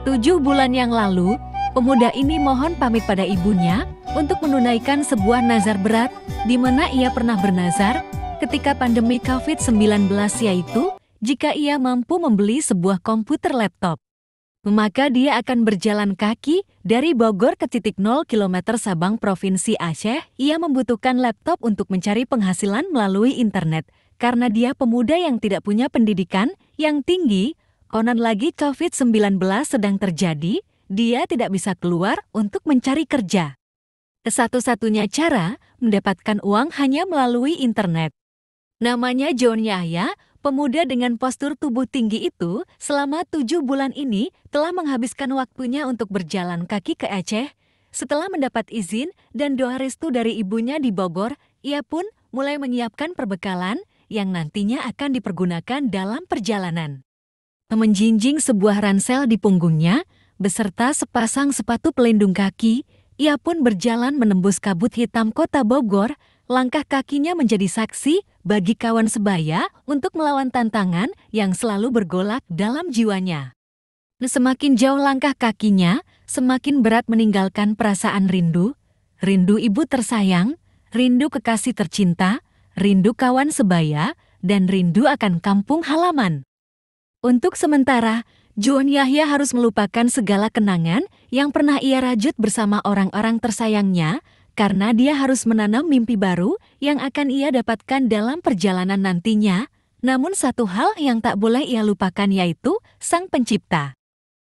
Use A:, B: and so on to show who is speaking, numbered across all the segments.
A: 7 bulan yang lalu, pemuda ini mohon pamit pada ibunya untuk menunaikan sebuah nazar berat, di mana ia pernah bernazar ketika pandemi COVID-19, yaitu jika ia mampu membeli sebuah komputer laptop, maka dia akan berjalan kaki dari Bogor ke titik 0 km Sabang, Provinsi Aceh. Ia membutuhkan laptop untuk mencari penghasilan melalui internet, karena dia pemuda yang tidak punya pendidikan yang tinggi. Konon lagi COVID-19 sedang terjadi, dia tidak bisa keluar untuk mencari kerja. Satu-satunya cara mendapatkan uang hanya melalui internet. Namanya John Yahya, pemuda dengan postur tubuh tinggi itu selama 7 bulan ini telah menghabiskan waktunya untuk berjalan kaki ke Aceh. Setelah mendapat izin dan doa restu dari ibunya di Bogor, ia pun mulai menyiapkan perbekalan yang nantinya akan dipergunakan dalam perjalanan. Menjinjing sebuah ransel di punggungnya, beserta sepasang sepatu pelindung kaki, ia pun berjalan menembus kabut hitam kota Bogor. Langkah kakinya menjadi saksi bagi kawan sebaya untuk melawan tantangan yang selalu bergolak dalam jiwanya. Semakin jauh langkah kakinya, semakin berat meninggalkan perasaan rindu. Rindu ibu tersayang, rindu kekasih tercinta, rindu kawan sebaya, dan rindu akan kampung halaman. Untuk sementara, John Yahya harus melupakan segala kenangan yang pernah ia rajut bersama orang-orang tersayangnya, karena dia harus menanam mimpi baru yang akan ia dapatkan dalam perjalanan nantinya. Namun satu hal yang tak boleh ia lupakan, yaitu Sang Pencipta.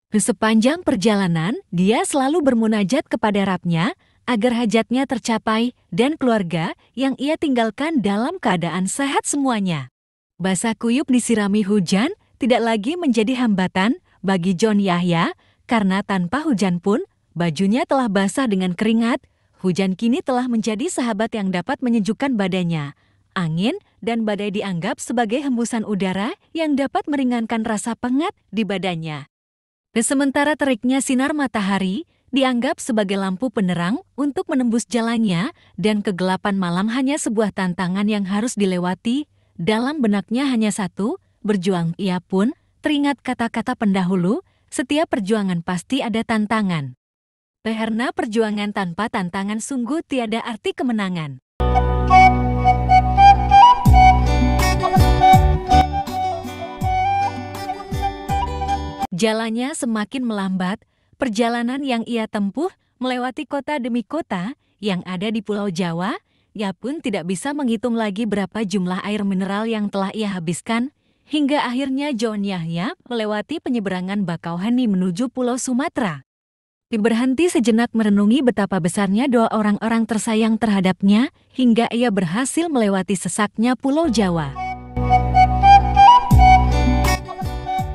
A: Sepanjang perjalanan, dia selalu bermunajat kepada Rabb-Nya agar hajatnya tercapai dan keluarga yang ia tinggalkan dalam keadaan sehat semuanya. Basah kuyup disirami hujan tidak lagi menjadi hambatan bagi John Yahya, karena tanpa hujan pun bajunya telah basah dengan keringat. Hujan kini telah menjadi sahabat yang dapat menyejukkan badannya. Angin dan badai dianggap sebagai hembusan udara yang dapat meringankan rasa penat di badannya. Sementara teriknya sinar matahari dianggap sebagai lampu penerang untuk menembus jalannya, dan kegelapan malam hanya sebuah tantangan yang harus dilewati. Dalam benaknya hanya satu, berjuang. Ia pun teringat kata-kata pendahulu, setiap perjuangan pasti ada tantangan. Karena perjuangan tanpa tantangan sungguh tiada arti kemenangan. Jalannya semakin melambat, perjalanan yang ia tempuh melewati kota demi kota yang ada di Pulau Jawa. Ia pun tidak bisa menghitung lagi berapa jumlah air mineral yang telah ia habiskan, hingga akhirnya John Yahya melewati penyeberangan Bakauheni menuju Pulau Sumatera. Berhenti sejenak merenungi betapa besarnya doa orang-orang tersayang terhadapnya, hingga ia berhasil melewati sesaknya Pulau Jawa.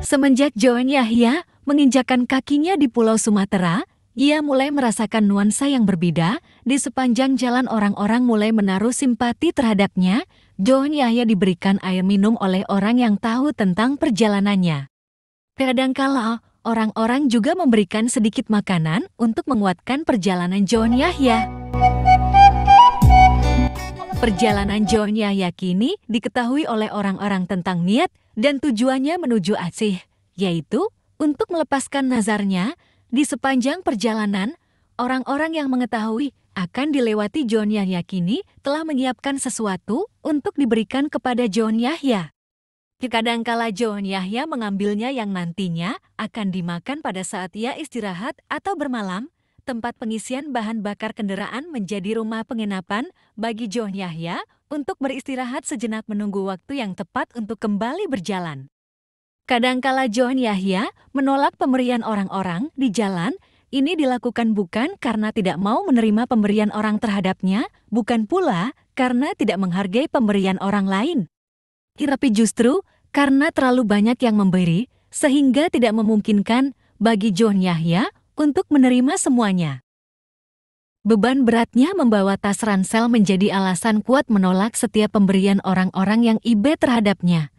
A: Semenjak John Yahya menginjakkan kakinya di Pulau Sumatera, ia mulai merasakan nuansa yang berbeda. Di sepanjang jalan orang-orang mulai menaruh simpati terhadapnya. John Yahya diberikan air minum oleh orang yang tahu tentang perjalanannya. Kadangkala orang-orang juga memberikan sedikit makanan untuk menguatkan perjalanan John Yahya. Perjalanan John Yahya kini diketahui oleh orang-orang tentang niat dan tujuannya menuju Aceh, yaitu untuk melepaskan nazarnya. Di sepanjang perjalanan, orang-orang yang mengetahui akan dilewati John Yahya kini telah menyiapkan sesuatu untuk diberikan kepada John Yahya. Kadangkala John Yahya mengambilnya yang nantinya akan dimakan pada saat ia istirahat atau bermalam. Tempat pengisian bahan bakar kendaraan menjadi rumah penginapan bagi John Yahya untuk beristirahat sejenak menunggu waktu yang tepat untuk kembali berjalan. Kadangkala John Yahya menolak pemberian orang-orang di jalan. Ini dilakukan bukan karena tidak mau menerima pemberian orang terhadapnya, bukan pula karena tidak menghargai pemberian orang lain. Tapi justru karena terlalu banyak yang memberi, sehingga tidak memungkinkan bagi John Yahya untuk menerima semuanya. Beban beratnya membawa tas ransel menjadi alasan kuat menolak setiap pemberian orang-orang yang ibe terhadapnya.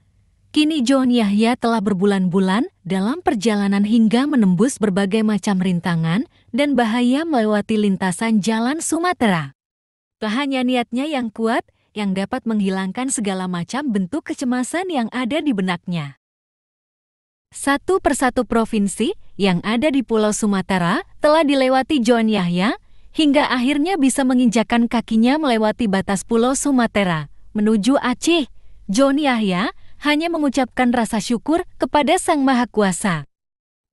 A: Kini John Yahya telah berbulan-bulan dalam perjalanan hingga menembus berbagai macam rintangan dan bahaya melewati lintasan jalan Sumatera. Tak hanya niatnya yang kuat yang dapat menghilangkan segala macam bentuk kecemasan yang ada di benaknya. Satu persatu provinsi yang ada di Pulau Sumatera telah dilewati John Yahya hingga akhirnya bisa menginjakan kakinya melewati batas Pulau Sumatera menuju Aceh. John Yahya hanya mengucapkan rasa syukur kepada Sang Maha Kuasa.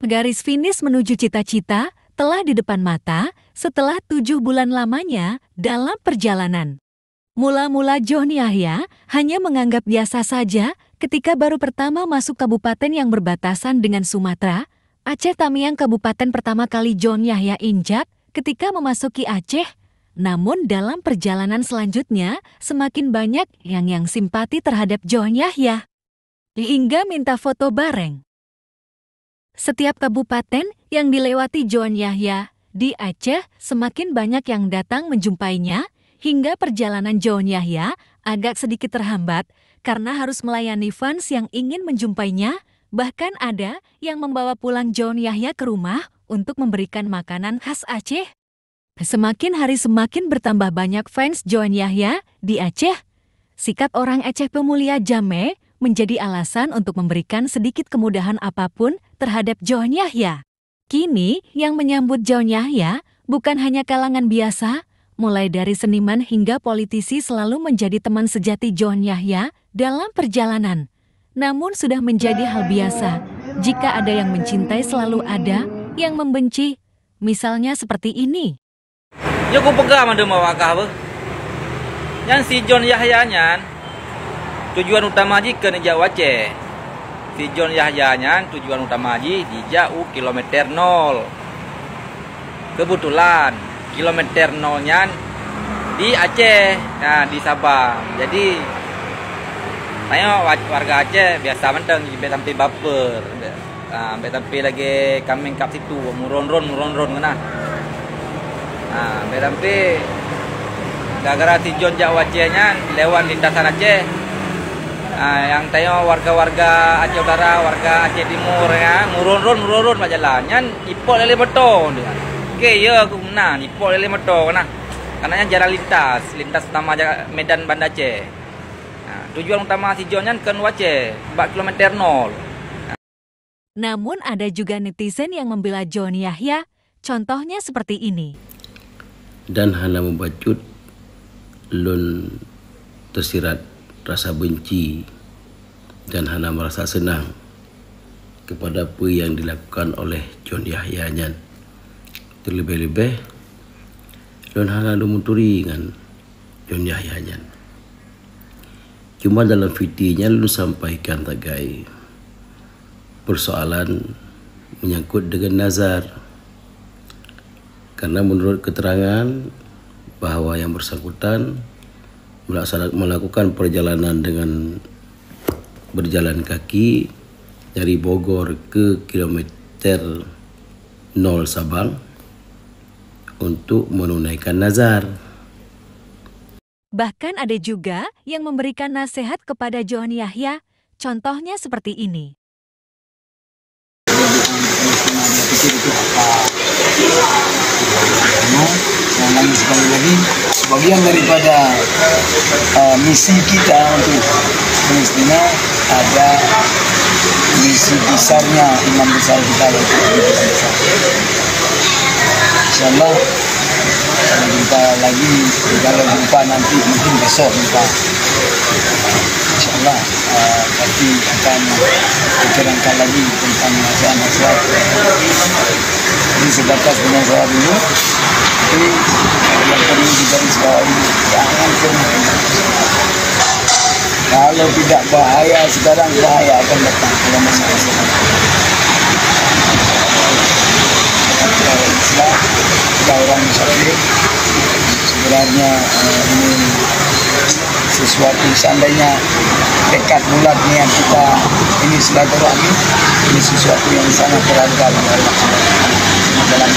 A: Garis finish menuju cita-cita telah di depan mata setelah 7 bulan lamanya dalam perjalanan. Mula-mula John Yahya hanya menganggap biasa saja ketika baru pertama masuk kabupaten yang berbatasan dengan Sumatera, Aceh Tamiang, kabupaten pertama kali John Yahya injak ketika memasuki Aceh. Namun dalam perjalanan selanjutnya semakin banyak yang simpati terhadap John Yahya, hingga minta foto bareng. Setiap kabupaten yang dilewati John Yahya di Aceh semakin banyak yang datang menjumpainya, hingga perjalanan John Yahya agak sedikit terhambat karena harus melayani fans yang ingin menjumpainya. Bahkan ada yang membawa pulang John Yahya ke rumah untuk memberikan makanan khas Aceh. Semakin hari semakin bertambah banyak fans John Yahya di Aceh. Sikap orang Aceh pemulia Jame menjadi alasan untuk memberikan sedikit kemudahan apapun terhadap John Yahya. Kini yang menyambut John Yahya bukan hanya kalangan biasa, mulai dari seniman hingga politisi selalu menjadi teman sejati John Yahya dalam perjalanan. Namun sudah menjadi hal biasa, jika ada yang mencintai selalu ada yang membenci. Misalnya seperti ini.
B: Ya aku pegang ada mawakah apa? Yang si John Yahya nyan tujuan utama ji ke Jawa Aceh. Si John Yahya nyan tujuan utama ji di jauh kilometer 0. Kebetulan kilometer 0-nya di Aceh, nah di Sabang. Jadi tanya warga Aceh biasa menteng sampai baper. Sampai lagi kambing kap situ muron-ron kena. Nah, sampai gara-gara si John Jawa Aceh-nya lewat lintasan Aceh. Yang tanya warga-warga Aceh Utara, warga Aceh Timur ya, muron-ron pak jalannya ipol lele beton dia. Oke, ya aku menang, ipol lele motor kena. Karena jalan lintas utama Medan Banda Aceh. Nah, tujuan utama si John ke Aceh, 4 kilometer 0.
A: Namun ada juga netizen yang membela John Yahya, contohnya seperti ini.
C: Dan hana membacut, lun tersirat rasa benci dan hana merasa senang kepada apa yang dilakukan oleh John Yahya nyan. Terlebih-lebih lun hana lumuturi dengan John Yahya nyan. Cuma dalam videonya lun sampaikan tagai persoalan menyangkut dengan nazar. Karena menurut keterangan bahwa yang bersangkutan melakukan perjalanan dengan berjalan kaki dari Bogor ke kilometer 0 Sabang untuk menunaikan nazar.
A: Bahkan ada juga yang memberikan nasihat kepada John Yahya, contohnya seperti ini.
D: Yang lain sekali lagi, sebagian daripada misi kita untuk Palestina ada misi besarnya imam besar kita yaitu insyaallah kita jumpa lagi. Kalau jumpa nanti mungkin besok jumpa insyaallah, tapi akan diterangkan lagi tentang nasihat-nasihat. Ini sebatas penasihat dulu, tapi yang perlu digarisbawahi, jangan pernah kalau tidak bahaya sekarang, bahaya akan datang kalau masalah Islam. Kita orang musafir, sebenarnya ini sesuatu, seandainya dekat bulat niat kita ini silaturahmi, ini sesuatu yang sangat berharga dalam